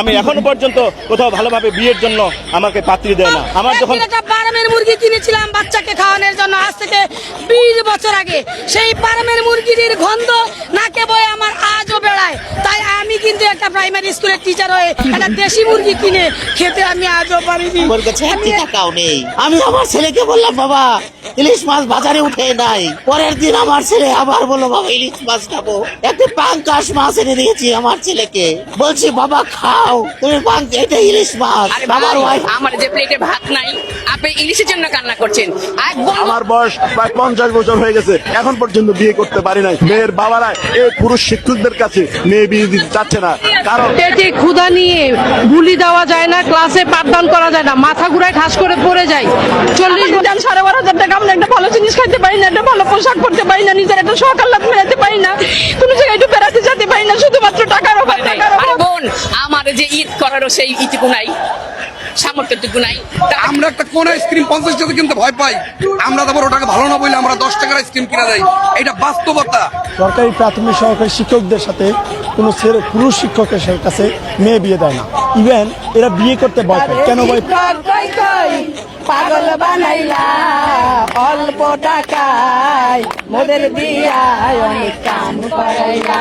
আমি এখনো পর্যন্ত কোথাও ভালোভাবে বিয়ের জন্য আমাকে পাত্রী দেয় না। আমার যখন একটা ফার্মের মুরগি কিনেছিলাম বাচ্চাকে খাওয়ানোর জন্য আজ থেকে 20 বছর আগে, সেই ফার্মের মুরগির গন্ধ নাকে বয়ে আমার আজও বেড়ায়। তাই আমি কিন্তু একটা প্রাইমারি স্কুলের টিচার হয়ে একটা দেশি মুরগি কিনে খেতে আমি আজও পারিনি। আমার কাছে 1 টাকাও নেই। আমি আমার ছেলেকে বললাম, বাবা ইলিশ মাছ বাজারে উঠে নাই। পরের দিন আমার ছেলে আবার বললো, বাবা ইলিশ মাছ খাবো। একটা পাঙ্কাশ মাছ এনে দিয়েছি আমার ছেলেকে, বলছি বাবা খাও তুমি, এটা ইলিশ মাছ। আমার ওয়াইফ আমার যে প্লেটে ভাত নাই, আপনি ইলিশের জন্য কান্না করছেন। আমার বয়স প্রায় 50 বছর হয়ে গেছে, এখন পর্যন্ত বিয়ে করতে পারি নাই। মেয়ের বাবারা এই পুরুষ শিক্ষকদের কাছে মেয়ে বিয়ে দিতে চাচ্ছে না, কারণ পেটে ক্ষুধা নিয়ে বুলি দেওয়া যায় না, ক্লাসে পাঠদান করা যায় না, মাথা ঘুরায় ঠাস করে পড়ে যায়। 40 ঘন্টা 12,500 টাকা আমরা একটা ভালো জিনিস খাইতে পারি না, একটা ভালো পোশাক পরতে পারি না, নিজের একটা শখ আহ্লাদ মেটাতে পারি না, কোনো জায়গায় একটু বেড়াতে যেতে পারি না, শুধুমাত্র টাকার অভাব। আরে বোন, আমার যে ঈদ করারও সেই ইটুকু নাই, সামর্থ্যটুকু নাই। আমরা একটা কোন আইসক্রিম 50 টাকা কিনতে ভয় পাই, আমরা তারপর ওটাকে ভালো না বলে আমরা 10 টাকার আইসক্রিম কিনা দেয়। এটা বাস্তবতা। সরকারি প্রাথমিক সহকারী শিক্ষকদের সাথে কোনো পুরুষ শিক্ষকের কাছে মেয়ে বিয়ে দেয় না। ইভেন এরা বিয়ে করতে ভয় পায়। কেন ভয় পায়? পাগল বানাইলা অল্প টাকায় মোদের বিয়ায় অনেক কাম করাইলা।